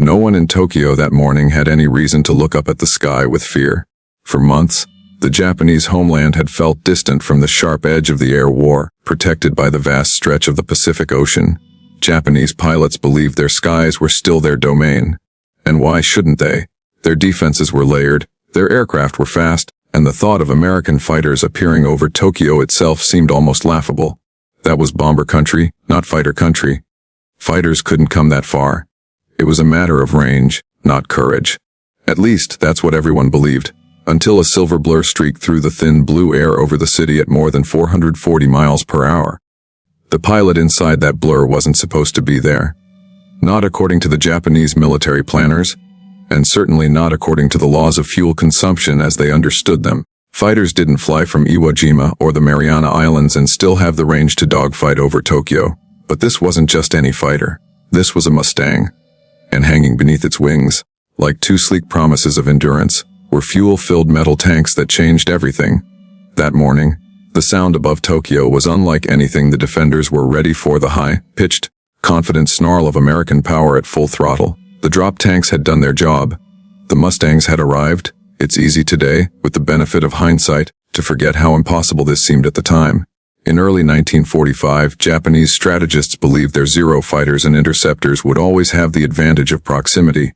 No one in Tokyo that morning had any reason to look up at the sky with fear. For months, the Japanese homeland had felt distant from the sharp edge of the air war, protected by the vast stretch of the Pacific Ocean. Japanese pilots believed their skies were still their domain. And why shouldn't they? Their defenses were layered, their aircraft were fast, and the thought of American fighters appearing over Tokyo itself seemed almost laughable. That was bomber country, not fighter country. Fighters couldn't come that far. It was a matter of range, not courage. At least, that's what everyone believed, until a silver blur streaked through the thin blue air over the city at more than 440 miles per hour. The pilot inside that blur wasn't supposed to be there. Not according to the Japanese military planners, and certainly not according to the laws of fuel consumption as they understood them. Fighters didn't fly from Iwo Jima or the Mariana Islands and still have the range to dogfight over Tokyo. But this wasn't just any fighter. This was a Mustang. And hanging beneath its wings, like two sleek promises of endurance, were fuel-filled metal tanks that changed everything. That morning, the sound above Tokyo was unlike anything the defenders were ready for. The high-pitched, confident snarl of American power at full throttle. The drop tanks had done their job. The Mustangs had arrived. It's easy today, with the benefit of hindsight, to forget how impossible this seemed at the time. In early 1945, Japanese strategists believed their Zero fighters and interceptors would always have the advantage of proximity.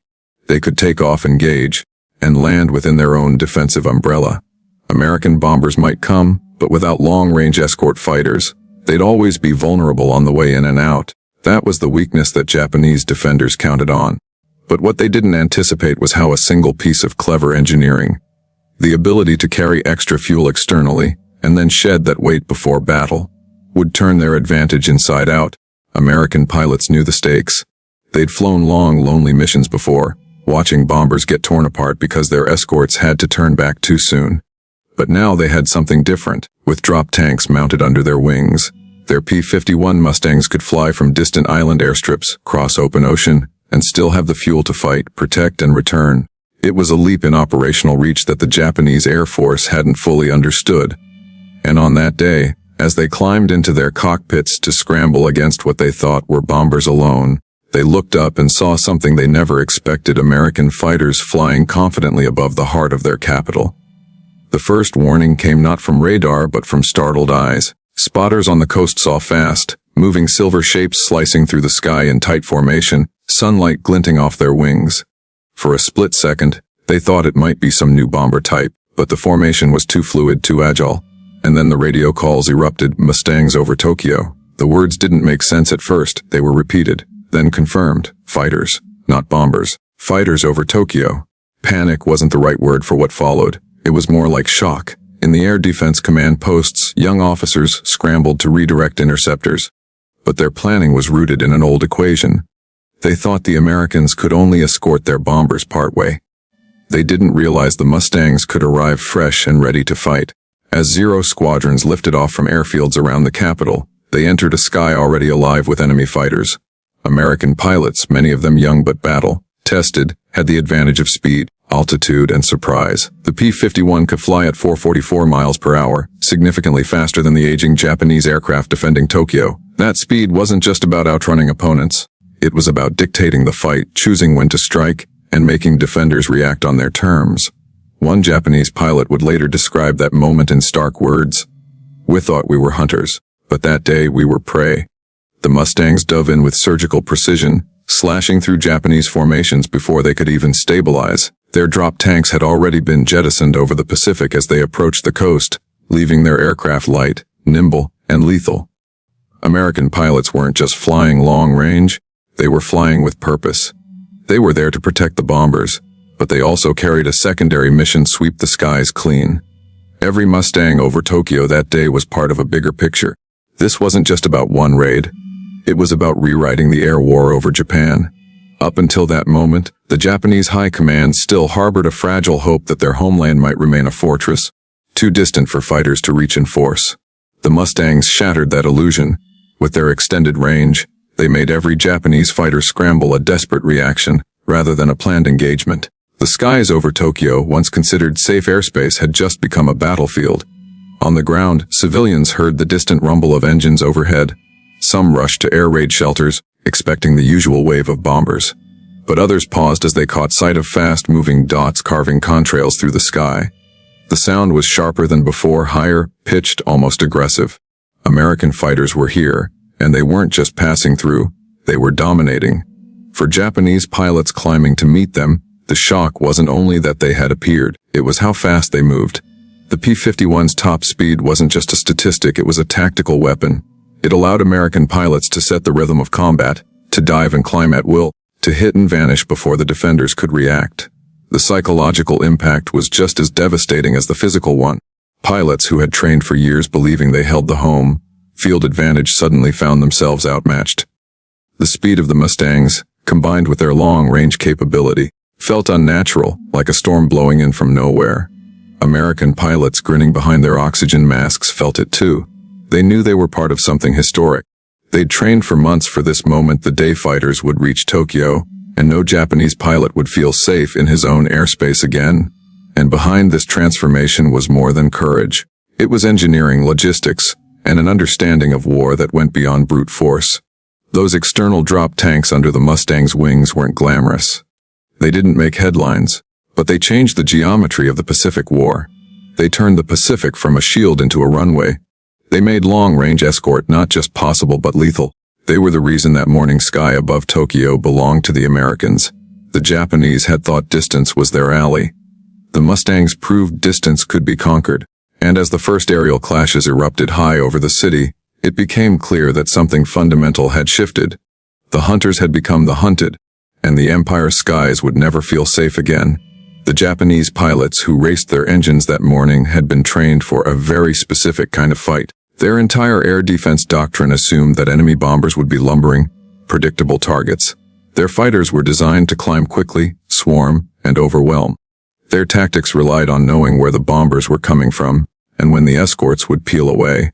They could take off, engage, and land within their own defensive umbrella. American bombers might come, but without long-range escort fighters, they'd always be vulnerable on the way in and out. That was the weakness that Japanese defenders counted on. But what they didn't anticipate was how a single piece of clever engineering, the ability to carry extra fuel externally, and then shed that weight before battle, would turn their advantage inside out. American pilots knew the stakes. They'd flown long, lonely missions before, watching bombers get torn apart because their escorts had to turn back too soon. But now they had something different. With drop tanks mounted under their wings, their P-51 Mustangs could fly from distant island airstrips, cross open ocean, and still have the fuel to fight, protect, and return. It was a leap in operational reach that the Japanese Air Force hadn't fully understood. And on that day, as they climbed into their cockpits to scramble against what they thought were bombers alone, they looked up and saw something they never expected: American fighters flying confidently above the heart of their capital. The first warning came not from radar but from startled eyes. Spotters on the coast saw fast, moving silver shapes slicing through the sky in tight formation, sunlight glinting off their wings. For a split second, they thought it might be some new bomber type, but the formation was too fluid, too agile. And then the radio calls erupted: Mustangs over Tokyo. The words didn't make sense at first. They were repeated, then confirmed. Fighters, not bombers. Fighters over Tokyo. Panic wasn't the right word for what followed. It was more like shock. In the Air Defense Command posts, young officers scrambled to redirect interceptors. But their planning was rooted in an old equation. They thought the Americans could only escort their bombers partway. They didn't realize the Mustangs could arrive fresh and ready to fight. As Zero squadrons lifted off from airfields around the capital, they entered a sky already alive with enemy fighters. American pilots, many of them young but battle-tested, had the advantage of speed, altitude, and surprise. The P-51 could fly at 444 miles per hour, significantly faster than the aging Japanese aircraft defending Tokyo. That speed wasn't just about outrunning opponents. It was about dictating the fight, choosing when to strike, and making defenders react on their terms. One Japanese pilot would later describe that moment in stark words: "We thought we were hunters, but that day we were prey." The Mustangs dove in with surgical precision, slashing through Japanese formations before they could even stabilize. Their drop tanks had already been jettisoned over the Pacific as they approached the coast, leaving their aircraft light, nimble, and lethal. American pilots weren't just flying long range, they were flying with purpose. They were there to protect the bombers, but they also carried a secondary mission: sweep the skies clean. Every Mustang over Tokyo that day was part of a bigger picture. This wasn't just about one raid. It was about rewriting the air war over Japan. Up until that moment, the Japanese High Command still harbored a fragile hope that their homeland might remain a fortress, too distant for fighters to reach in force. The Mustangs shattered that illusion. With their extended range, they made every Japanese fighter scramble a desperate reaction, rather than a planned engagement. The skies over Tokyo, once considered safe airspace, had just become a battlefield. On the ground, civilians heard the distant rumble of engines overhead. Some rushed to air raid shelters, expecting the usual wave of bombers. but others paused as they caught sight of fast-moving dots carving contrails through the sky. The sound was sharper than before, higher, pitched, almost aggressive. American fighters were here, and they weren't just passing through, they were dominating. For Japanese pilots climbing to meet them, the shock wasn't only that they had appeared, it was how fast they moved. The P-51's top speed wasn't just a statistic, it was a tactical weapon. It allowed American pilots to set the rhythm of combat, to dive and climb at will, to hit and vanish before the defenders could react. The psychological impact was just as devastating as the physical one. Pilots who had trained for years believing they held the home field advantage suddenly found themselves outmatched. The speed of the Mustangs, combined with their long-range capability, felt unnatural, like a storm blowing in from nowhere. American pilots grinning behind their oxygen masks felt it too. They knew they were part of something historic. They'd trained for months for this moment, the day fighters would reach Tokyo, and no Japanese pilot would feel safe in his own airspace again. And behind this transformation was more than courage. It was engineering, logistics, and an understanding of war that went beyond brute force. Those external drop tanks under the Mustang's wings weren't glamorous. They didn't make headlines, but they changed the geometry of the Pacific War. They turned the Pacific from a shield into a runway. They made long-range escort not just possible but lethal. They were the reason that morning sky above Tokyo belonged to the Americans. The Japanese had thought distance was their ally. The Mustangs proved distance could be conquered, and as the first aerial clashes erupted high over the city, it became clear that something fundamental had shifted. The hunters had become the hunted, and the Empire's skies would never feel safe again. The Japanese pilots who raced their engines that morning had been trained for a very specific kind of fight. Their entire air defense doctrine assumed that enemy bombers would be lumbering, predictable targets. Their fighters were designed to climb quickly, swarm, and overwhelm. Their tactics relied on knowing where the bombers were coming from, and when the escorts would peel away.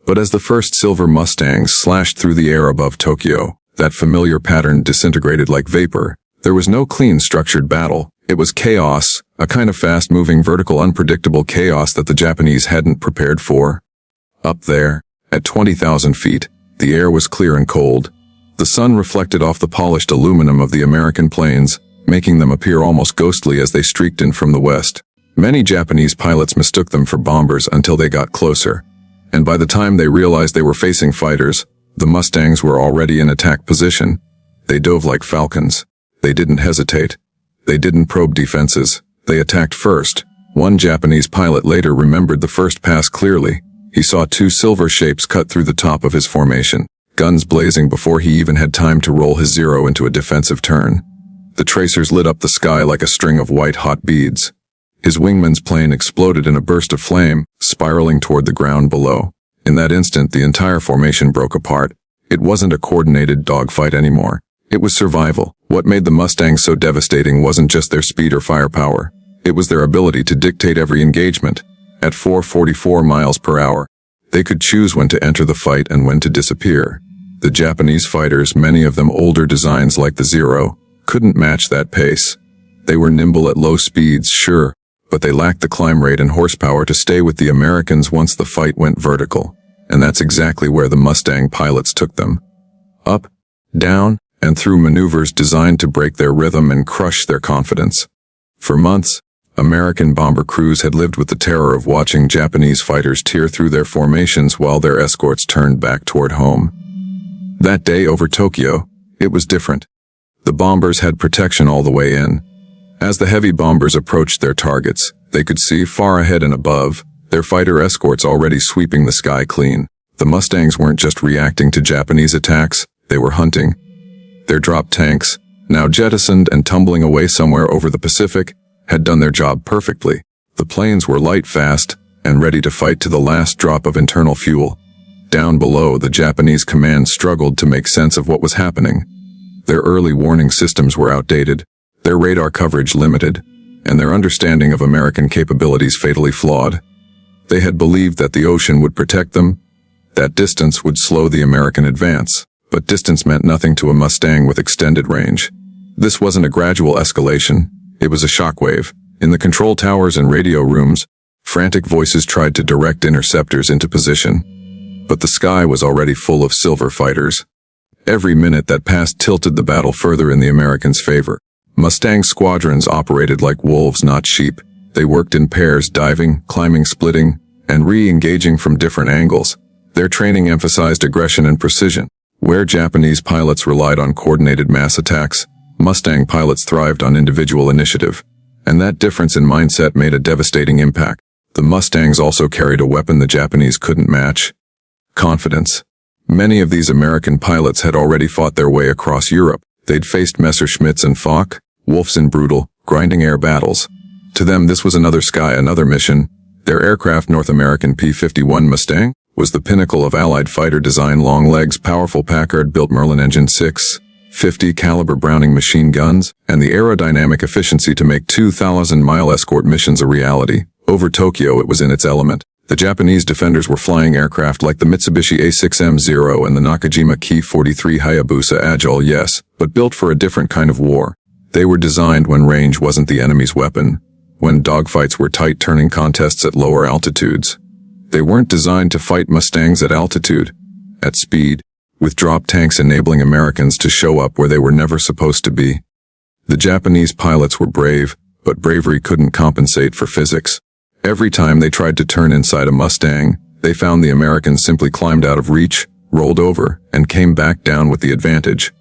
But as the first silver Mustangs slashed through the air above Tokyo, that familiar pattern disintegrated like vapor. There was no clean, structured battle. It was chaos, a kind of fast-moving, vertical, unpredictable chaos that the Japanese hadn't prepared for. Up there, at 20,000 feet, the air was clear and cold. The sun reflected off the polished aluminum of the American planes, making them appear almost ghostly as they streaked in from the west. Many Japanese pilots mistook them for bombers until they got closer. And by the time they realized they were facing fighters, the Mustangs were already in attack position. They dove like falcons. They didn't hesitate. They didn't probe defenses. They attacked first. One Japanese pilot later remembered the first pass clearly. He saw two silver shapes cut through the top of his formation, guns blazing before he even had time to roll his Zero into a defensive turn. The tracers lit up the sky like a string of white-hot beads. His wingman's plane exploded in a burst of flame, spiraling toward the ground below. In that instant, the entire formation broke apart. It wasn't a coordinated dogfight anymore. It was survival. What made the Mustangs so devastating wasn't just their speed or firepower. It was their ability to dictate every engagement. At 444 miles per hour, they could choose when to enter the fight and when to disappear. The Japanese fighters, many of them older designs like the Zero, couldn't match that pace. They were nimble at low speeds, sure, but they lacked the climb rate and horsepower to stay with the Americans once the fight went vertical. And that's exactly where the Mustang pilots took them. Up, down, and through maneuvers designed to break their rhythm and crush their confidence. For months, American bomber crews had lived with the terror of watching Japanese fighters tear through their formations while their escorts turned back toward home. That day over Tokyo, it was different. The bombers had protection all the way in. As the heavy bombers approached their targets, they could see far ahead and above, their fighter escorts already sweeping the sky clean. The Mustangs weren't just reacting to Japanese attacks, they were hunting. Their drop tanks, now jettisoned and tumbling away somewhere over the Pacific, had done their job perfectly. The planes were light, fast, and ready to fight to the last drop of internal fuel. Down below, the Japanese command struggled to make sense of what was happening. Their early warning systems were outdated, their radar coverage limited, and their understanding of American capabilities fatally flawed. They had believed that the ocean would protect them, that distance would slow the American advance, but distance meant nothing to a Mustang with extended range. This wasn't a gradual escalation, it was a shockwave. In the control towers and radio rooms, frantic voices tried to direct interceptors into position. But the sky was already full of silver fighters. Every minute that passed tilted the battle further in the Americans' favor. Mustang squadrons operated like wolves, not sheep. They worked in pairs, diving, climbing, splitting, and re-engaging from different angles. Their training emphasized aggression and precision. Where Japanese pilots relied on coordinated mass attacks, Mustang pilots thrived on individual initiative. And that difference in mindset made a devastating impact. The Mustangs also carried a weapon the Japanese couldn't match: confidence. Many of these American pilots had already fought their way across Europe. They'd faced Messerschmitts and Foch, Wolfs in brutal, grinding air battles. To them, this was another sky, another mission. Their aircraft, North American P-51 Mustang, was the pinnacle of Allied fighter design: long legs, powerful Packard-built Merlin engine, 6.50 caliber Browning machine guns, and the aerodynamic efficiency to make 2,000-mile escort missions a reality. Over Tokyo, it was in its element. The Japanese defenders were flying aircraft like the Mitsubishi A6M0 and the Nakajima Ki-43 Hayabusa, agile, yes, but built for a different kind of war. They were designed when range wasn't the enemy's weapon, when dogfights were tight, turning contests at lower altitudes. They weren't designed to fight Mustangs at altitude, at speed, with drop tanks enabling Americans to show up where they were never supposed to be. The Japanese pilots were brave, but bravery couldn't compensate for physics. Every time they tried to turn inside a Mustang, they found the Americans simply climbed out of reach, rolled over, and came back down with the advantage.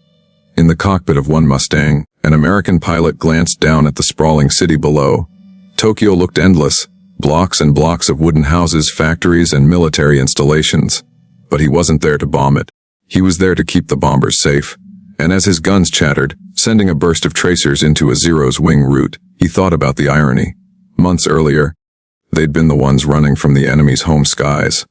In the cockpit of one Mustang, an American pilot glanced down at the sprawling city below. Tokyo looked endless, blocks and blocks of wooden houses, factories, and military installations. But he wasn't there to bomb it. He was there to keep the bombers safe. And as his guns chattered, sending a burst of tracers into a Zero's wing route, he thought about the irony. Months earlier, they'd been the ones running from the enemy's home skies.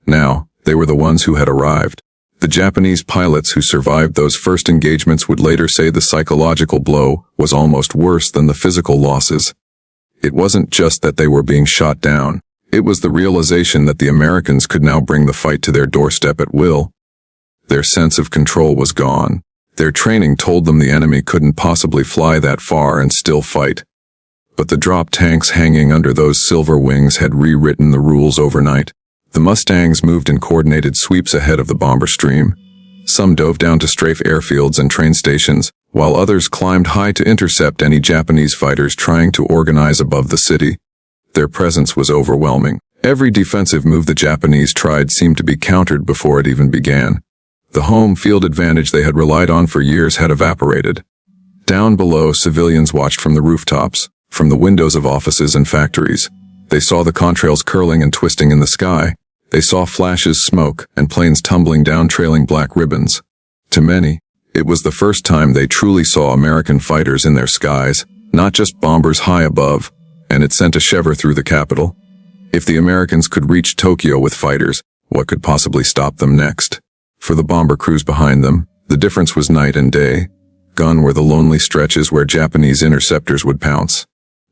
Now, they were the ones who had arrived. The Japanese pilots who survived those first engagements would later say the psychological blow was almost worse than the physical losses. It wasn't just that they were being shot down. It was the realization that the Americans could now bring the fight to their doorstep at will. Their sense of control was gone. Their training told them the enemy couldn't possibly fly that far and still fight. But the drop tanks hanging under those silver wings had rewritten the rules overnight. The Mustangs moved in coordinated sweeps ahead of the bomber stream. Some dove down to strafe airfields and train stations, while others climbed high to intercept any Japanese fighters trying to organize above the city. Their presence was overwhelming. Every defensive move the Japanese tried seemed to be countered before it even began. The home field advantage they had relied on for years had evaporated. Down below, civilians watched from the rooftops, from the windows of offices and factories. They saw the contrails curling and twisting in the sky. They saw flashes, smoke, and planes tumbling down, trailing black ribbons. To many, it was the first time they truly saw American fighters in their skies, not just bombers high above, and it sent a shiver through the capital. If the Americans could reach Tokyo with fighters, what could possibly stop them next? For the bomber crews behind them, the difference was night and day. Gone were the lonely stretches where Japanese interceptors would pounce.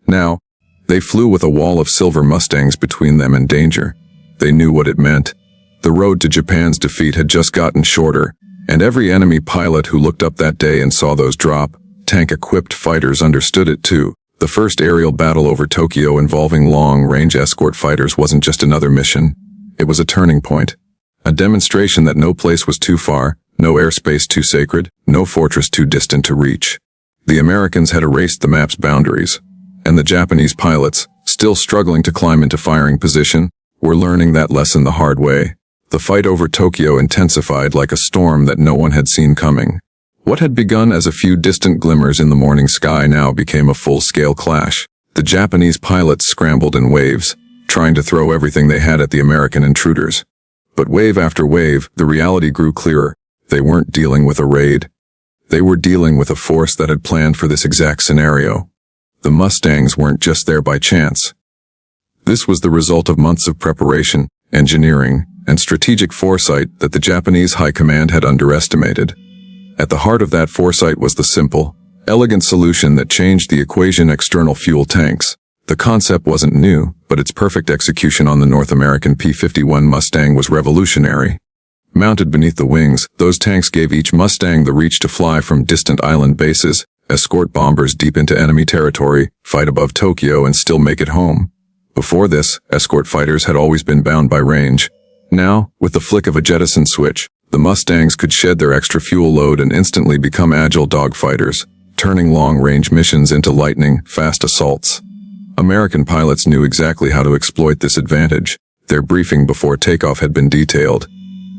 Now, they flew with a wall of silver Mustangs between them and danger. They knew what it meant. The road to Japan's defeat had just gotten shorter, and every enemy pilot who looked up that day and saw those drop tank-equipped fighters understood it too. The first aerial battle over Tokyo involving long-range escort fighters wasn't just another mission. It was a turning point. A demonstration that no place was too far, no airspace too sacred, no fortress too distant to reach. The Americans had erased the map's boundaries, and the Japanese pilots, still struggling to climb into firing position, were learning that lesson the hard way. The fight over Tokyo intensified like a storm that no one had seen coming. What had begun as a few distant glimmers in the morning sky now became a full-scale clash. The Japanese pilots scrambled in waves, trying to throw everything they had at the American intruders. But wave after wave, the reality grew clearer. They weren't dealing with a raid. They were dealing with a force that had planned for this exact scenario. The Mustangs weren't just there by chance. This was the result of months of preparation, engineering, and strategic foresight that the Japanese high command had underestimated. At the heart of that foresight was the simple, elegant solution that changed the equation: external fuel tanks. The concept wasn't new, but its perfect execution on the North American P-51 Mustang was revolutionary. Mounted beneath the wings, those tanks gave each Mustang the reach to fly from distant island bases, escort bombers deep into enemy territory, fight above Tokyo, and still make it home. Before this, escort fighters had always been bound by range. Now, with the flick of a jettison switch, The Mustangs could shed their extra fuel load and instantly become agile dogfighters, turning long-range missions into lightning-fast assaults. American pilots knew exactly how to exploit this advantage. Their briefing before takeoff had been detailed.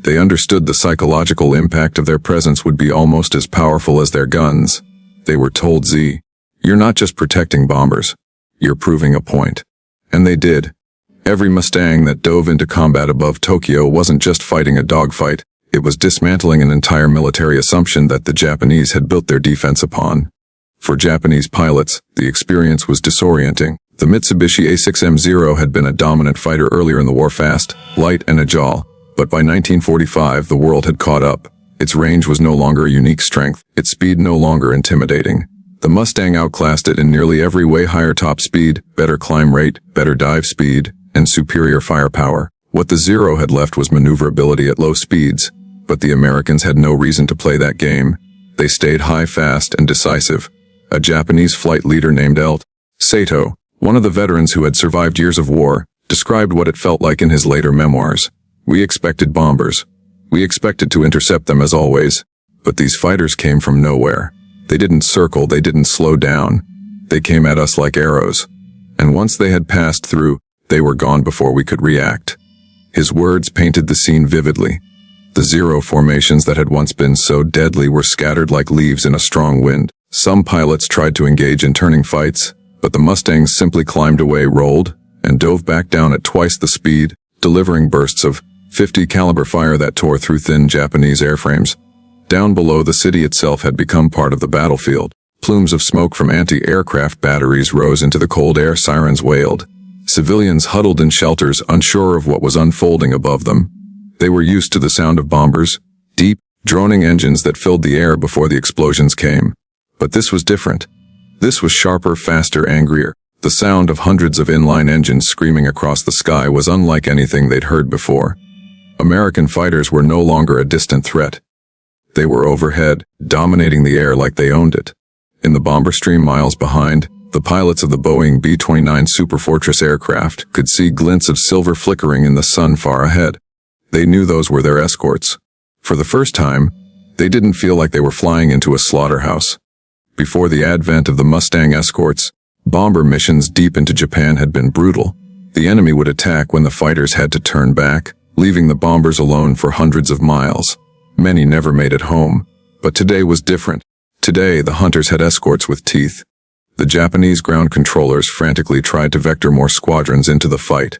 They understood the psychological impact of their presence would be almost as powerful as their guns. They were told, "You're not just protecting bombers. You're proving a point." And they did. Every Mustang that dove into combat above Tokyo wasn't just fighting a dogfight, it was dismantling an entire military assumption that the Japanese had built their defense upon. For Japanese pilots, the experience was disorienting. The Mitsubishi A6M0 had been a dominant fighter earlier in the war, fast, light, and agile, but by 1945 the world had caught up. Its range was no longer a unique strength, its speed no longer intimidating. The Mustang outclassed it in nearly every way: higher top speed, better climb rate, better dive speed, and superior firepower. What the Zero had left was maneuverability at low speeds, but the Americans had no reason to play that game. They stayed high, fast, and decisive. A Japanese flight leader named Lt. Sato, one of the veterans who had survived years of war, described what it felt like in his later memoirs. "We expected bombers. We expected to intercept them as always, but these fighters came from nowhere. They didn't circle, they didn't slow down. They came at us like arrows. And once they had passed through, they were gone before we could react." His words painted the scene vividly. The Zero formations that had once been so deadly were scattered like leaves in a strong wind. Some pilots tried to engage in turning fights, but the Mustangs simply climbed away, rolled, and dove back down at twice the speed, delivering bursts of .50 caliber fire that tore through thin Japanese airframes. Down below, the city itself had become part of the battlefield. Plumes of smoke from anti-aircraft batteries rose into the cold air, sirens wailed. Civilians huddled in shelters, unsure of what was unfolding above them. They were used to the sound of bombers, deep, droning engines that filled the air before the explosions came. But this was different. This was sharper, faster, angrier. The sound of hundreds of inline engines screaming across the sky was unlike anything they'd heard before. American fighters were no longer a distant threat. They were overhead, dominating the air like they owned it. In the bomber stream miles behind, the pilots of the Boeing B-29 Superfortress aircraft could see glints of silver flickering in the sun far ahead. They knew those were their escorts. For the first time, they didn't feel like they were flying into a slaughterhouse. Before the advent of the Mustang escorts, bomber missions deep into Japan had been brutal. The enemy would attack when the fighters had to turn back, leaving the bombers alone for hundreds of miles. Many never made it home. But today was different. Today, the hunters had escorts with teeth. The Japanese ground controllers frantically tried to vector more squadrons into the fight.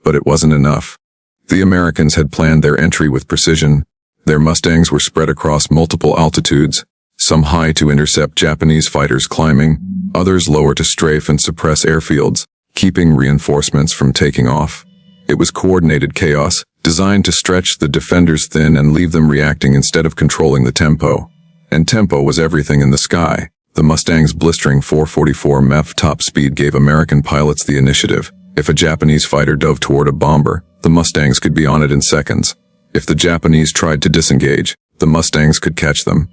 But it wasn't enough. The Americans had planned their entry with precision. Their Mustangs were spread across multiple altitudes, some high to intercept Japanese fighters climbing, others lower to strafe and suppress airfields, keeping reinforcements from taking off. It was coordinated chaos, designed to stretch the defenders thin and leave them reacting instead of controlling the tempo. And tempo was everything in the sky. The Mustang's blistering 444 mph top speed gave American pilots the initiative. If a Japanese fighter dove toward a bomber, the Mustangs could be on it in seconds. If the Japanese tried to disengage, the Mustangs could catch them.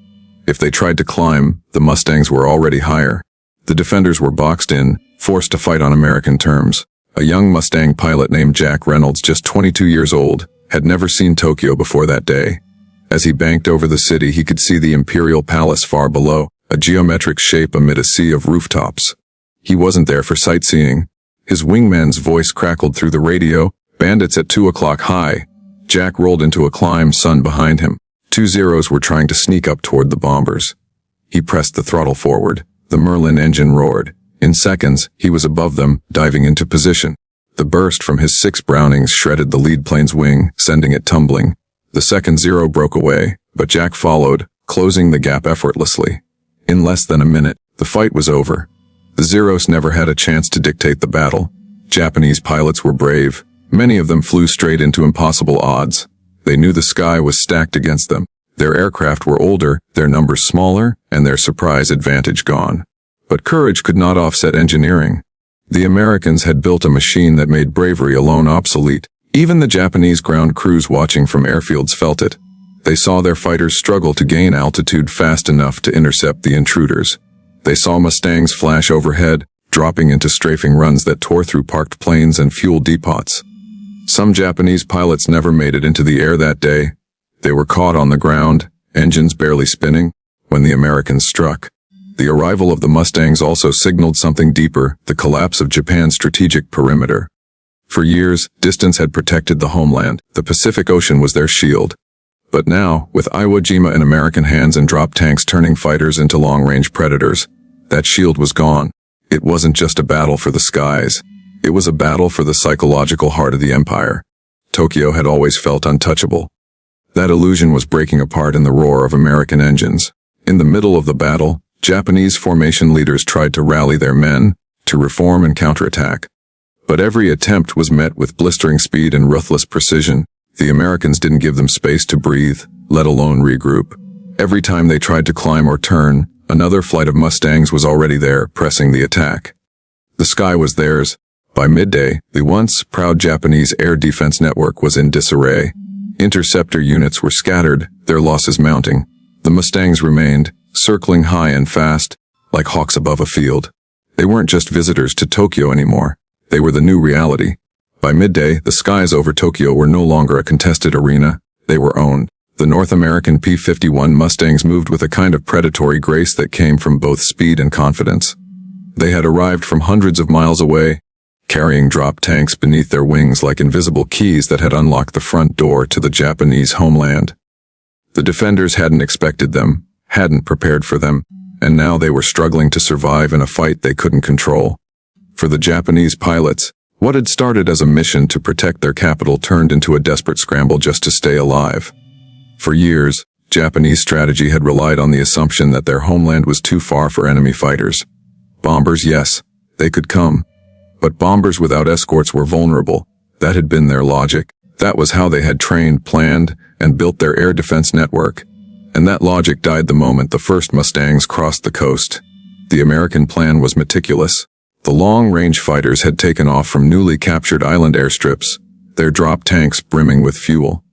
If they tried to climb, the Mustangs were already higher. The defenders were boxed in, forced to fight on American terms. A young Mustang pilot named Jack Reynolds, just 22 years old, had never seen Tokyo before that day. As he banked over the city, he could see the Imperial Palace far below, a geometric shape amid a sea of rooftops. He wasn't there for sightseeing. His wingman's voice crackled through the radio, "Bandits at 2 o'clock high." Jack rolled into a climb, sun behind him. 2 Zeros were trying to sneak up toward the bombers. He pressed the throttle forward. The Merlin engine roared. In seconds, he was above them, diving into position. The burst from his 6 Brownings shredded the lead plane's wing, sending it tumbling. The second Zero broke away, but Jack followed, closing the gap effortlessly. In less than a minute, the fight was over. The Zeros never had a chance to dictate the battle. Japanese pilots were brave. Many of them flew straight into impossible odds. They knew the sky was stacked against them. Their aircraft were older, their numbers smaller, and their surprise advantage gone. But courage could not offset engineering. The Americans had built a machine that made bravery alone obsolete. Even the Japanese ground crews watching from airfields felt it. They saw their fighters struggle to gain altitude fast enough to intercept the intruders. They saw Mustangs flash overhead, dropping into strafing runs that tore through parked planes and fuel depots. Some Japanese pilots never made it into the air that day. They were caught on the ground, engines barely spinning, when the Americans struck. The arrival of the Mustangs also signaled something deeper, the collapse of Japan's strategic perimeter. For years, distance had protected the homeland. The Pacific Ocean was their shield. But now, with Iwo Jima in American hands and drop tanks turning fighters into long-range predators, that shield was gone. It wasn't just a battle for the skies. It was a battle for the psychological heart of the empire. Tokyo had always felt untouchable. That illusion was breaking apart in the roar of American engines. In the middle of the battle, Japanese formation leaders tried to rally their men, to reform and counterattack. But every attempt was met with blistering speed and ruthless precision. The Americans didn't give them space to breathe, let alone regroup. Every time they tried to climb or turn, another flight of Mustangs was already there, pressing the attack. The sky was theirs. By midday, the once proud Japanese air defense network was in disarray. Interceptor units were scattered, their losses mounting. The Mustangs remained, circling high and fast, like hawks above a field. They weren't just visitors to Tokyo anymore. They were the new reality. By midday, the skies over Tokyo were no longer a contested arena. They were owned. The North American P-51 Mustangs moved with a kind of predatory grace that came from both speed and confidence. They had arrived from hundreds of miles away, carrying drop tanks beneath their wings like invisible keys that had unlocked the front door to the Japanese homeland. The defenders hadn't expected them, hadn't prepared for them, and now they were struggling to survive in a fight they couldn't control. For the Japanese pilots, what had started as a mission to protect their capital turned into a desperate scramble just to stay alive. For years, Japanese strategy had relied on the assumption that their homeland was too far for enemy fighters. Bombers, yes, they could come. But bombers without escorts were vulnerable. That had been their logic. That was how they had trained, planned, and built their air defense network. And that logic died the moment the first Mustangs crossed the coast. The American plan was meticulous. The long-range fighters had taken off from newly captured island airstrips, their drop tanks brimming with fuel.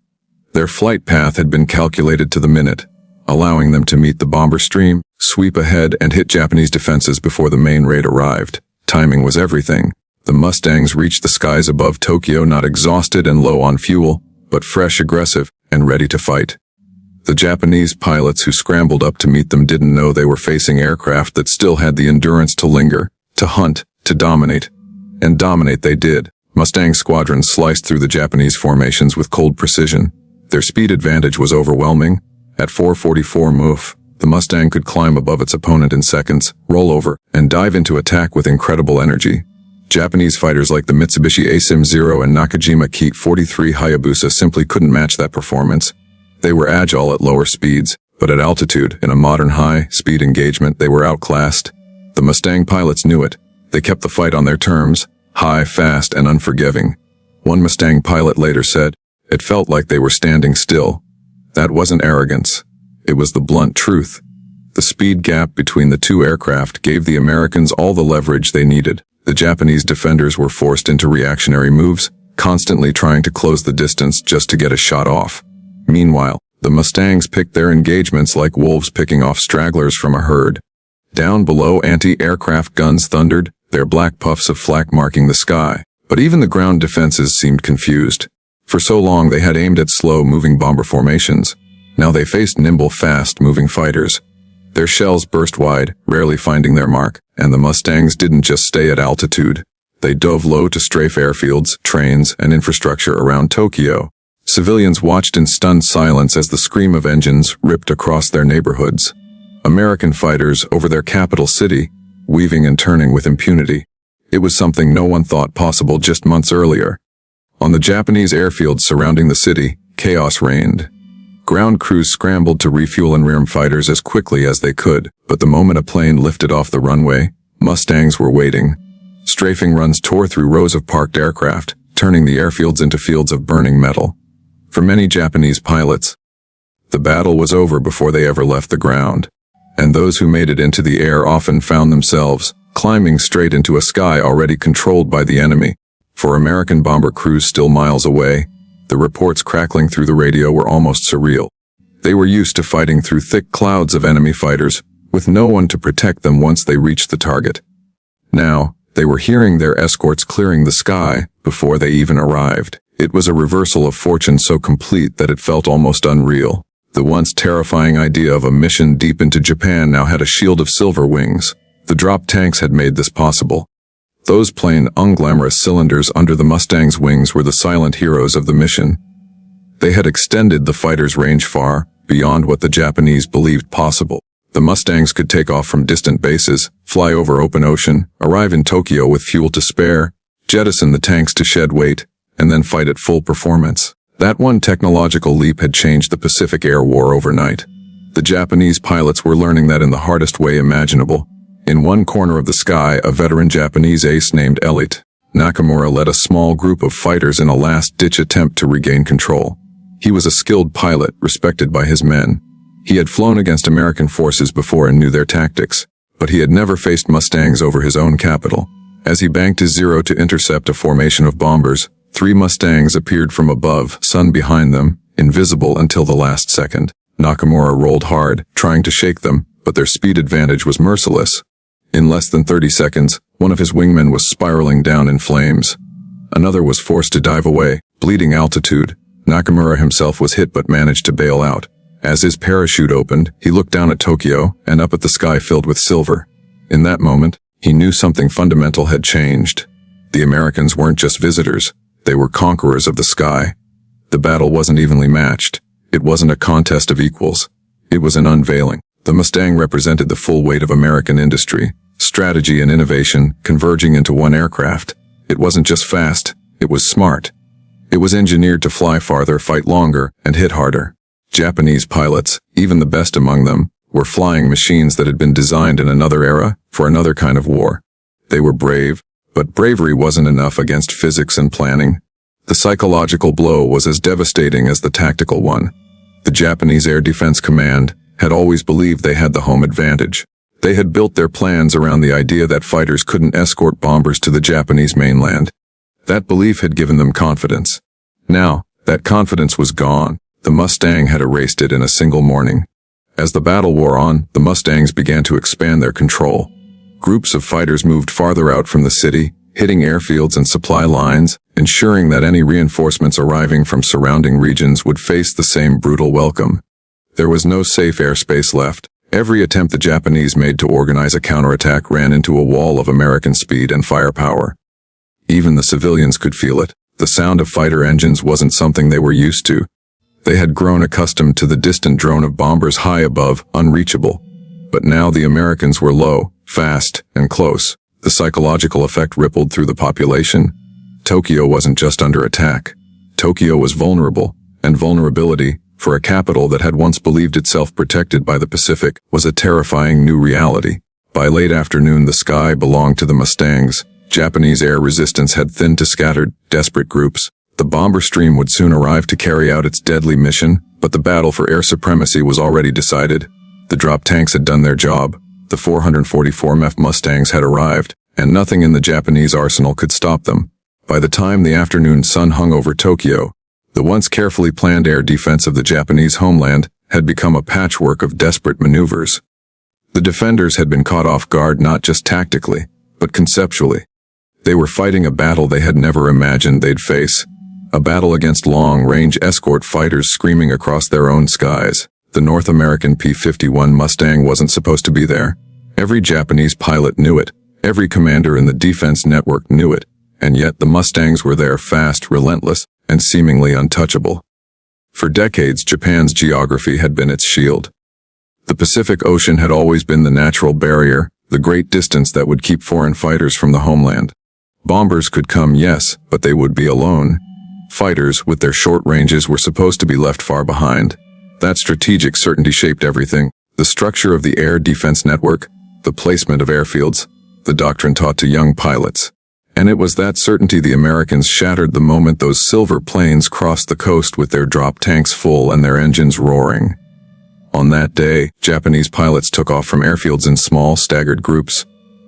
Their flight path had been calculated to the minute, allowing them to meet the bomber stream, sweep ahead, and hit Japanese defenses before the main raid arrived. Timing was everything. The Mustangs reached the skies above Tokyo not exhausted and low on fuel, but fresh, aggressive, and ready to fight. The Japanese pilots who scrambled up to meet them didn't know they were facing aircraft that still had the endurance to linger, to hunt, to dominate. And dominate they did. Mustang squadrons sliced through the Japanese formations with cold precision. Their speed advantage was overwhelming. At 444 mph, the Mustang could climb above its opponent in seconds, roll over, and dive into attack with incredible energy. Japanese fighters like the Mitsubishi A-Sim-0 and Nakajima Ki-43 Hayabusa simply couldn't match that performance. They were agile at lower speeds, but at altitude, in a modern high-speed engagement, they were outclassed. The Mustang pilots knew it. They kept the fight on their terms, high, fast, and unforgiving. One Mustang pilot later said, "It felt like they were standing still." That wasn't arrogance. It was the blunt truth. The speed gap between the two aircraft gave the Americans all the leverage they needed. The Japanese defenders were forced into reactionary moves, constantly trying to close the distance just to get a shot off. Meanwhile, the Mustangs picked their engagements like wolves picking off stragglers from a herd. Down below, anti-aircraft guns thundered, their black puffs of flak marking the sky. But even the ground defenses seemed confused. For so long they had aimed at slow-moving bomber formations. Now they faced nimble, fast-moving fighters. Their shells burst wide, rarely finding their mark, and the Mustangs didn't just stay at altitude. They dove low to strafe airfields, trains, and infrastructure around Tokyo. Civilians watched in stunned silence as the scream of engines ripped across their neighborhoods. American fighters over their capital city, weaving and turning with impunity. It was something no one thought possible just months earlier. On the Japanese airfields surrounding the city, chaos reigned. Ground crews scrambled to refuel and rearm fighters as quickly as they could, but the moment a plane lifted off the runway, Mustangs were waiting. Strafing runs tore through rows of parked aircraft, turning the airfields into fields of burning metal. For many Japanese pilots, the battle was over before they ever left the ground, and those who made it into the air often found themselves climbing straight into a sky already controlled by the enemy. For American bomber crews still miles away, the reports crackling through the radio were almost surreal. They were used to fighting through thick clouds of enemy fighters, with no one to protect them once they reached the target. Now, they were hearing their escorts clearing the sky before they even arrived. It was a reversal of fortune so complete that it felt almost unreal. The once terrifying idea of a mission deep into Japan now had a shield of silver wings. The drop tanks had made this possible. Those plain, unglamorous cylinders under the Mustang's wings were the silent heroes of the mission. They had extended the fighters' range far beyond what the Japanese believed possible. The Mustangs could take off from distant bases, fly over open ocean, arrive in Tokyo with fuel to spare, jettison the tanks to shed weight, and then fight at full performance. That one technological leap had changed the Pacific Air War overnight. The Japanese pilots were learning that in the hardest way imaginable. In one corner of the sky, a veteran Japanese ace named Elite Nakamura led a small group of fighters in a last-ditch attempt to regain control. He was a skilled pilot, respected by his men. He had flown against American forces before and knew their tactics, but he had never faced Mustangs over his own capital. As he banked his Zero to intercept a formation of bombers, 3 Mustangs appeared from above, sun behind them, invisible until the last second. Nakamura rolled hard, trying to shake them, but their speed advantage was merciless. In less than 30 seconds, one of his wingmen was spiraling down in flames. Another was forced to dive away, bleeding altitude. Nakamura himself was hit but managed to bail out. As his parachute opened, he looked down at Tokyo and up at the sky filled with silver. In that moment, he knew something fundamental had changed. The Americans weren't just visitors. They were conquerors of the sky. The battle wasn't evenly matched. It wasn't a contest of equals. It was an unveiling. The Mustang represented the full weight of American industry, strategy and innovation converging into one aircraft. It wasn't just fast, it was smart. It was engineered to fly farther, fight longer, and hit harder. Japanese pilots, even the best among them, were flying machines that had been designed in another era, for another kind of war. They were brave, but bravery wasn't enough against physics and planning. The psychological blow was as devastating as the tactical one. The Japanese Air Defense Command had always believed they had the home advantage. They had built their plans around the idea that fighters couldn't escort bombers to the Japanese mainland. That belief had given them confidence. Now, that confidence was gone. The Mustang had erased it in a single morning. As the battle wore on, the Mustangs began to expand their control. Groups of fighters moved farther out from the city, hitting airfields and supply lines, ensuring that any reinforcements arriving from surrounding regions would face the same brutal welcome. There was no safe airspace left. Every attempt the Japanese made to organize a counterattack ran into a wall of American speed and firepower. Even the civilians could feel it. The sound of fighter engines wasn't something they were used to. They had grown accustomed to the distant drone of bombers high above, unreachable. But now the Americans were low, fast, and close. The psychological effect rippled through the population. Tokyo wasn't just under attack. Tokyo was vulnerable, and vulnerability, for a capital that had once believed itself protected by the Pacific, was a terrifying new reality. By late afternoon, the sky belonged to the Mustangs. Japanese air resistance had thinned to scattered, desperate groups. The bomber stream would soon arrive to carry out its deadly mission, but the battle for air supremacy was already decided. The drop tanks had done their job. The 444mph Mustangs had arrived, and nothing in the Japanese arsenal could stop them. By the time the afternoon sun hung over Tokyo, the once carefully planned air defense of the Japanese homeland had become a patchwork of desperate maneuvers. The defenders had been caught off guard not just tactically, but conceptually. They were fighting a battle they had never imagined they'd face. A battle against long-range escort fighters screaming across their own skies. The North American P-51 Mustang wasn't supposed to be there. Every Japanese pilot knew it. Every commander in the defense network knew it. And yet the Mustangs were there, fast, relentless, and seemingly untouchable. For decades, Japan's geography had been its shield. The Pacific Ocean had always been the natural barrier, the great distance that would keep foreign fighters from the homeland. Bombers could come, yes, but they would be alone. Fighters, with their short ranges, were supposed to be left far behind. That strategic certainty shaped everything: the structure of the air defense network, the placement of airfields, the doctrine taught to young pilots. And it was that certainty the Americans shattered the moment those silver planes crossed the coast with their drop tanks full and their engines roaring. On that day, Japanese pilots took off from airfields in small, staggered groups.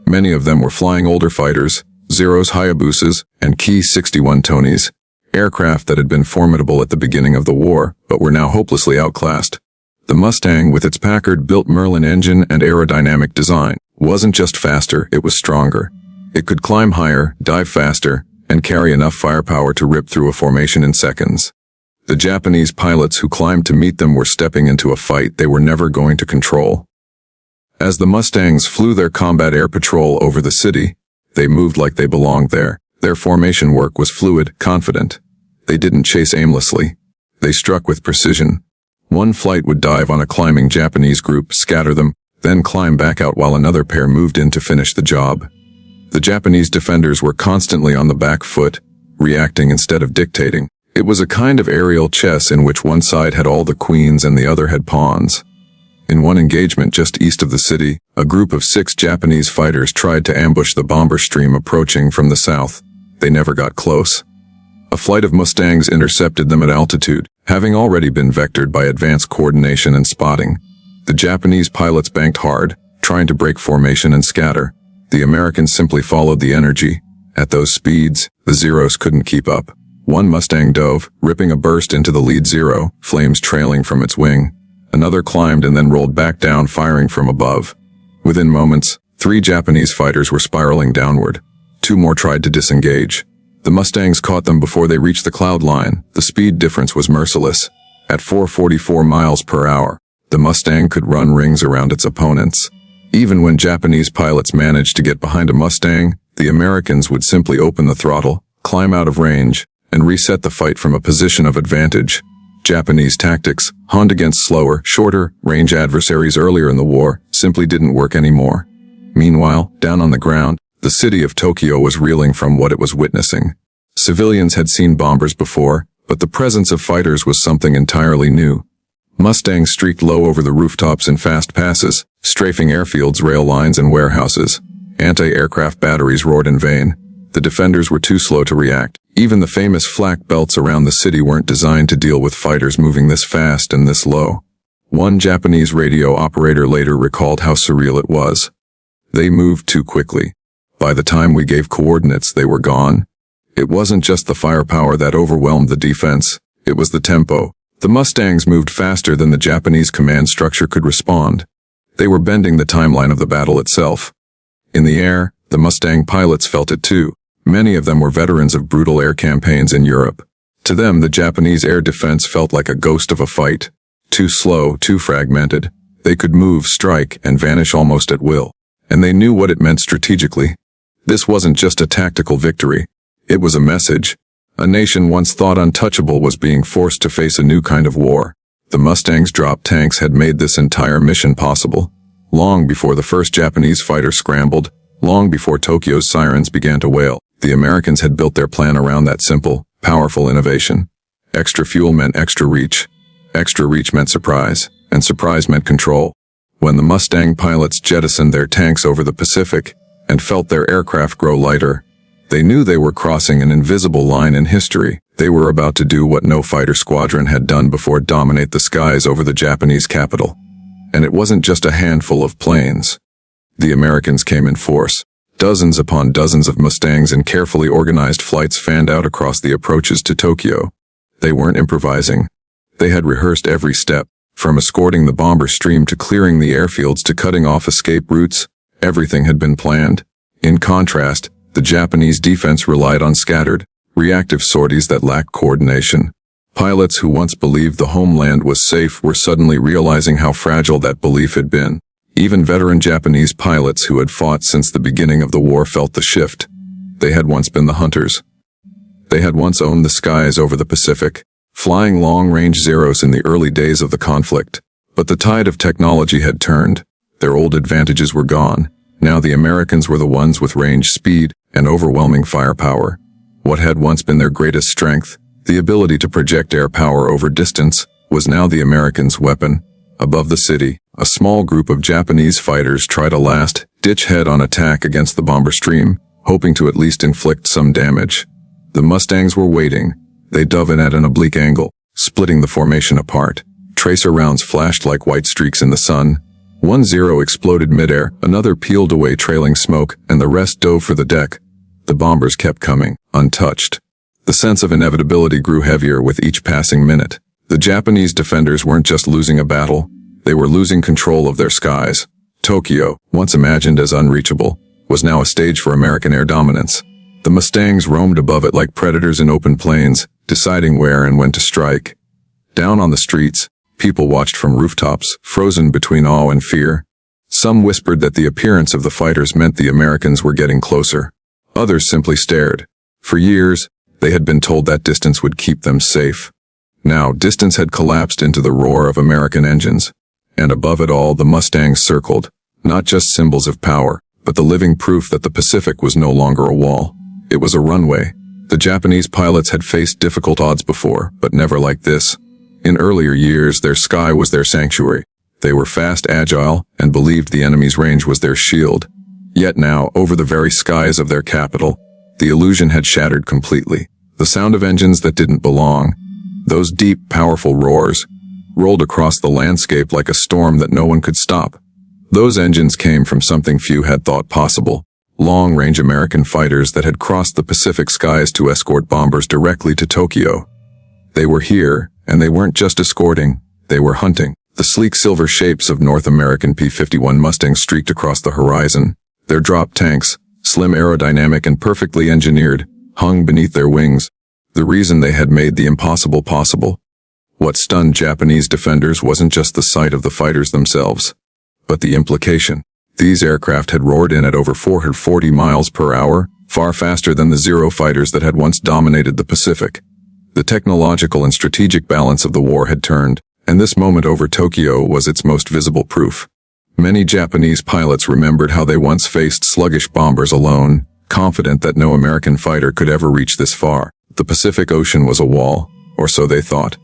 Many of them were flying older fighters, Zeros, Hayabusas, and Ki-61 Tonys, aircraft that had been formidable at the beginning of the war, but were now hopelessly outclassed. The Mustang, with its Packard-built Merlin engine and aerodynamic design, wasn't just faster, it was stronger. It could climb higher, dive faster, and carry enough firepower to rip through a formation in seconds. The Japanese pilots who climbed to meet them were stepping into a fight they were never going to control. As the Mustangs flew their combat air patrol over the city, they moved like they belonged there. Their formation work was fluid, confident. They didn't chase aimlessly. They struck with precision. One flight would dive on a climbing Japanese group, scatter them, then climb back out while another pair moved in to finish the job. The Japanese defenders were constantly on the back foot, reacting instead of dictating. It was a kind of aerial chess in which one side had all the queens and the other had pawns. In one engagement just east of the city, a group of 6 Japanese fighters tried to ambush the bomber stream approaching from the south. They never got close. A flight of Mustangs intercepted them at altitude, having already been vectored by advanced coordination and spotting. The Japanese pilots banked hard, trying to break formation and scatter. The Americans simply followed the energy. At those speeds, the Zeros couldn't keep up. One Mustang dove, ripping a burst into the lead Zero, flames trailing from its wing. Another climbed and then rolled back down, firing from above. Within moments, 3 Japanese fighters were spiraling downward. 2 more tried to disengage. The Mustangs caught them before they reached the cloud line. The speed difference was merciless. At 444 miles per hour, the Mustang could run rings around its opponents. Even when Japanese pilots managed to get behind a Mustang, the Americans would simply open the throttle, climb out of range, and reset the fight from a position of advantage. Japanese tactics, honed against slower, shorter range adversaries earlier in the war, simply didn't work anymore. Meanwhile, down on the ground, the city of Tokyo was reeling from what it was witnessing. Civilians had seen bombers before, but the presence of fighters was something entirely new. Mustangs streaked low over the rooftops in fast passes, strafing airfields, rail lines, and warehouses. Anti-aircraft batteries roared in vain. The defenders were too slow to react. Even the famous flak belts around the city weren't designed to deal with fighters moving this fast and this low. One Japanese radio operator later recalled how surreal it was. They moved too quickly. By the time we gave coordinates, they were gone. It wasn't just the firepower that overwhelmed the defense. It was the tempo. The Mustangs moved faster than the Japanese command structure could respond. They were bending the timeline of the battle itself. In the air, the Mustang pilots felt it too. Many of them were veterans of brutal air campaigns in Europe. To them, the Japanese air defense felt like a ghost of a fight. Too slow, too fragmented. They could move, strike, and vanish almost at will. And they knew what it meant strategically. This wasn't just a tactical victory. It was a message. A nation once thought untouchable was being forced to face a new kind of war. The Mustangs' drop tanks had made this entire mission possible. Long before the first Japanese fighter scrambled, long before Tokyo's sirens began to wail, the Americans had built their plan around that simple, powerful innovation. Extra fuel meant extra reach. Extra reach meant surprise, and surprise meant control. When the Mustang pilots jettisoned their tanks over the Pacific and felt their aircraft grow lighter, they knew they were crossing an invisible line in history. They were about to do what no fighter squadron had done before: dominate the skies over the Japanese capital. And it wasn't just a handful of planes. The Americans came in force. Dozens upon dozens of Mustangs in carefully organized flights fanned out across the approaches to Tokyo. They weren't improvising. They had rehearsed every step, from escorting the bomber stream to clearing the airfields to cutting off escape routes. Everything had been planned. In contrast, the Japanese defense relied on scattered, reactive sorties that lacked coordination. Pilots who once believed the homeland was safe were suddenly realizing how fragile that belief had been. Even veteran Japanese pilots who had fought since the beginning of the war felt the shift. They had once been the hunters. They had once owned the skies over the Pacific, flying long-range Zeros in the early days of the conflict. But the tide of technology had turned. Their old advantages were gone. Now the Americans were the ones with range, speed, and overwhelming firepower. What had once been their greatest strength, the ability to project air power over distance, was now the Americans' weapon. Above the city, a small group of Japanese fighters tried a last-ditch head-on attack against the bomber stream, hoping to at least inflict some damage. The Mustangs were waiting. They dove in at an oblique angle, splitting the formation apart. Tracer rounds flashed like white streaks in the sun. One Zero exploded midair, another peeled away trailing smoke, and the rest dove for the deck. The bombers kept coming, untouched. The sense of inevitability grew heavier with each passing minute. The Japanese defenders weren't just losing a battle, they were losing control of their skies. Tokyo, once imagined as unreachable, was now a stage for American air dominance. The Mustangs roamed above it like predators in open plains, deciding where and when to strike. Down on the streets, people watched from rooftops, frozen between awe and fear. Some whispered that the appearance of the fighters meant the Americans were getting closer. Others simply stared. For years, they had been told that distance would keep them safe. Now, distance had collapsed into the roar of American engines. And above it all, the Mustangs circled, not just symbols of power, but the living proof that the Pacific was no longer a wall. It was a runway. The Japanese pilots had faced difficult odds before, but never like this. In earlier years, their sky was their sanctuary. They were fast, agile, and believed the enemy's range was their shield. Yet now, over the very skies of their capital, the illusion had shattered completely. The sound of engines that didn't belong, those deep, powerful roars, rolled across the landscape like a storm that no one could stop. Those engines came from something few had thought possible. Long-range American fighters that had crossed the Pacific skies to escort bombers directly to Tokyo. They were here, and they weren't just escorting, they were hunting. The sleek silver shapes of North American P-51 Mustangs streaked across the horizon. Their drop tanks, slim, aerodynamic, and perfectly engineered, hung beneath their wings. The reason they had made the impossible possible. What stunned Japanese defenders wasn't just the sight of the fighters themselves, but the implication. These aircraft had roared in at over 440 miles per hour, far faster than the Zero fighters that had once dominated the Pacific. The technological and strategic balance of the war had turned, and this moment over Tokyo was its most visible proof. Many Japanese pilots remembered how they once faced sluggish bombers alone, confident that no American fighter could ever reach this far. The Pacific Ocean was a wall, or so they thought.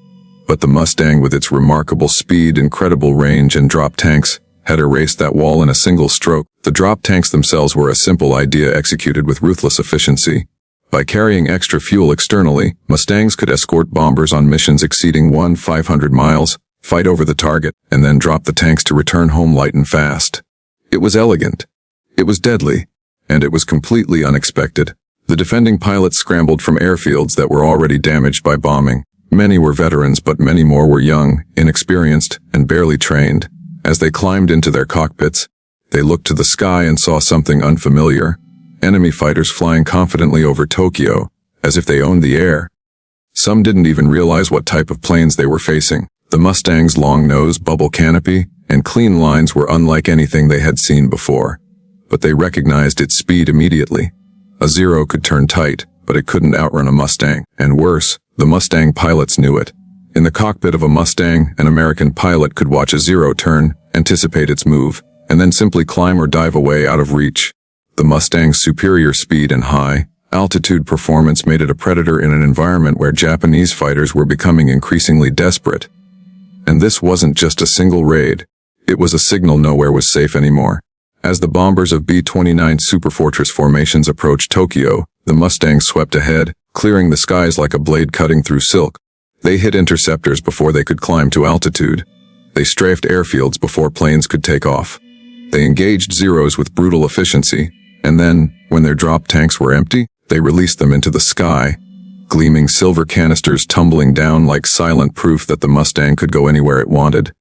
But the Mustang, with its remarkable speed, incredible range, and drop tanks, had erased that wall in a single stroke. The drop tanks themselves were a simple idea executed with ruthless efficiency. By carrying extra fuel externally, Mustangs could escort bombers on missions exceeding 500 miles, fight over the target, and then drop the tanks to return home light and fast. It was elegant. It was deadly. And it was completely unexpected. The defending pilots scrambled from airfields that were already damaged by bombing. Many were veterans, but many more were young, inexperienced, and barely trained. As they climbed into their cockpits, they looked to the sky and saw something unfamiliar. Enemy fighters flying confidently over Tokyo, as if they owned the air. Some didn't even realize what type of planes they were facing. The Mustang's long nose, bubble canopy, and clean lines were unlike anything they had seen before. But they recognized its speed immediately. A Zero could turn tight, but it couldn't outrun a Mustang. And worse, the Mustang pilots knew it. In the cockpit of a Mustang, an American pilot could watch a Zero turn, anticipate its move, and then simply climb or dive away out of reach. The Mustang's superior speed and high altitude performance made it a predator in an environment where Japanese fighters were becoming increasingly desperate. And this wasn't just a single raid. It was a signal nowhere was safe anymore. As the bombers of B-29 Superfortress formations approached Tokyo, the Mustangs swept ahead, clearing the skies like a blade cutting through silk. They hit interceptors before they could climb to altitude. They strafed airfields before planes could take off. They engaged Zeros with brutal efficiency, and then, when their drop tanks were empty, they released them into the sky, gleaming silver canisters tumbling down like silent proof that the Mustang could go anywhere it wanted.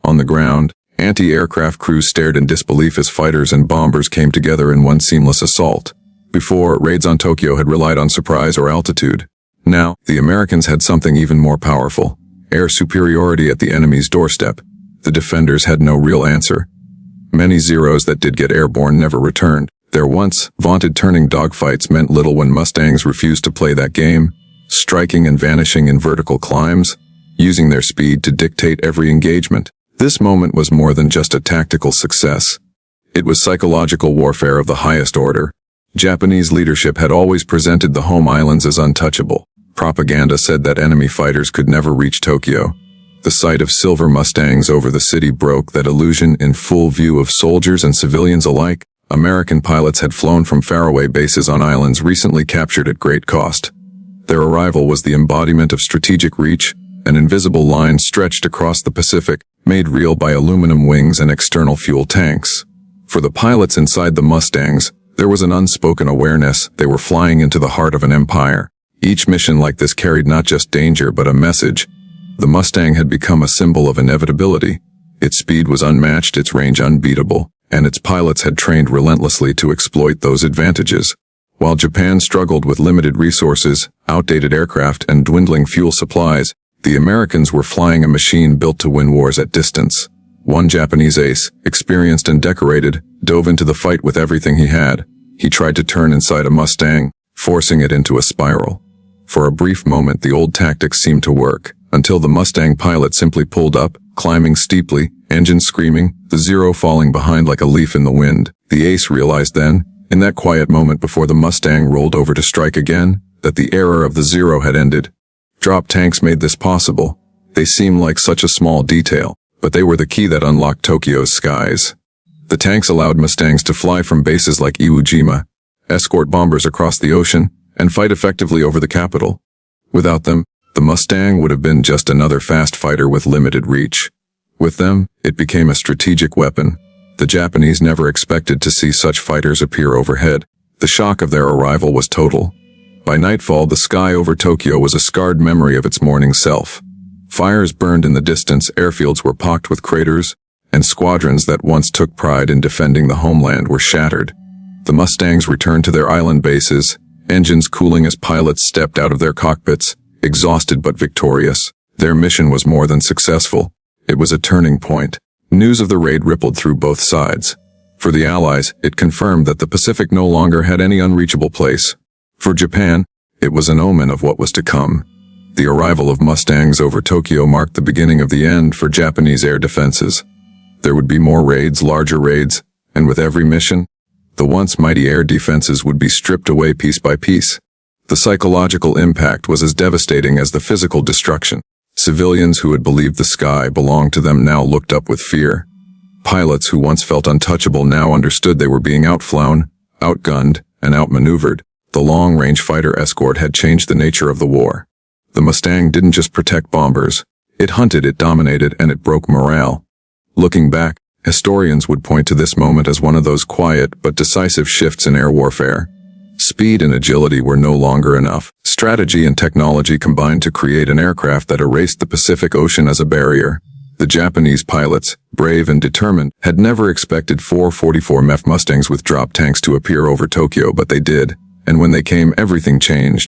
On the ground, anti-aircraft crews stared in disbelief as fighters and bombers came together in one seamless assault. Before, raids on Tokyo had relied on surprise or altitude. Now, the Americans had something even more powerful: air superiority at the enemy's doorstep. The defenders had no real answer. Many Zeros that did get airborne never returned. Their once vaunted turning dogfights meant little when Mustangs refused to play that game, striking and vanishing in vertical climbs, using their speed to dictate every engagement. This moment was more than just a tactical success. It was psychological warfare of the highest order. Japanese leadership had always presented the home islands as untouchable. Propaganda said that enemy fighters could never reach Tokyo. The sight of silver Mustangs over the city broke that illusion in full view of soldiers and civilians alike. American pilots had flown from faraway bases on islands recently captured at great cost. Their arrival was the embodiment of strategic reach, an invisible line stretched across the Pacific, made real by aluminum wings and external fuel tanks. For the pilots inside the Mustangs, there was an unspoken awareness they were flying into the heart of an empire. Each mission like this carried not just danger but a message. The Mustang had become a symbol of inevitability. Its speed was unmatched, its range unbeatable, and its pilots had trained relentlessly to exploit those advantages. While Japan struggled with limited resources, outdated aircraft, and dwindling fuel supplies, the Americans were flying a machine built to win wars at distance. One Japanese ace, experienced and decorated, dove into the fight with everything he had. He tried to turn inside a Mustang, forcing it into a spiral. For a brief moment, the old tactics seemed to work, until the Mustang pilot simply pulled up, climbing steeply, engine screaming, the Zero falling behind like a leaf in the wind. The ace realized then, in that quiet moment before the Mustang rolled over to strike again, that the era of the Zero had ended. Drop tanks made this possible. They seemed like such a small detail, but they were the key that unlocked Tokyo's skies. The tanks allowed Mustangs to fly from bases like Iwo Jima, escort bombers across the ocean, and fight effectively over the capital. Without them, the Mustang would have been just another fast fighter with limited reach. With them, it became a strategic weapon. The Japanese never expected to see such fighters appear overhead. The shock of their arrival was total. By nightfall, the sky over Tokyo was a scarred memory of its morning self. Fires burned in the distance, airfields were pocked with craters, and squadrons that once took pride in defending the homeland were shattered. The Mustangs returned to their island bases, engines cooling as pilots stepped out of their cockpits, exhausted but victorious. Their mission was more than successful. It was a turning point. News of the raid rippled through both sides. For the Allies, it confirmed that the Pacific no longer had any unreachable place. For Japan, it was an omen of what was to come. The arrival of Mustangs over Tokyo marked the beginning of the end for Japanese air defenses. There would be more raids, larger raids, and with every mission, the once mighty air defenses would be stripped away piece by piece. The psychological impact was as devastating as the physical destruction. Civilians who had believed the sky belonged to them now looked up with fear. Pilots who once felt untouchable now understood they were being outflown, outgunned, and outmaneuvered. The long-range fighter escort had changed the nature of the war. The Mustang didn't just protect bombers. It hunted, it dominated, and it broke morale. Looking back, historians would point to this moment as one of those quiet but decisive shifts in air warfare. Speed and agility were no longer enough. Strategy and technology combined to create an aircraft that erased the Pacific Ocean as a barrier. The Japanese pilots, brave and determined, had never expected 444mph Mustangs with drop tanks to appear over Tokyo, but they did. And when they came, everything changed.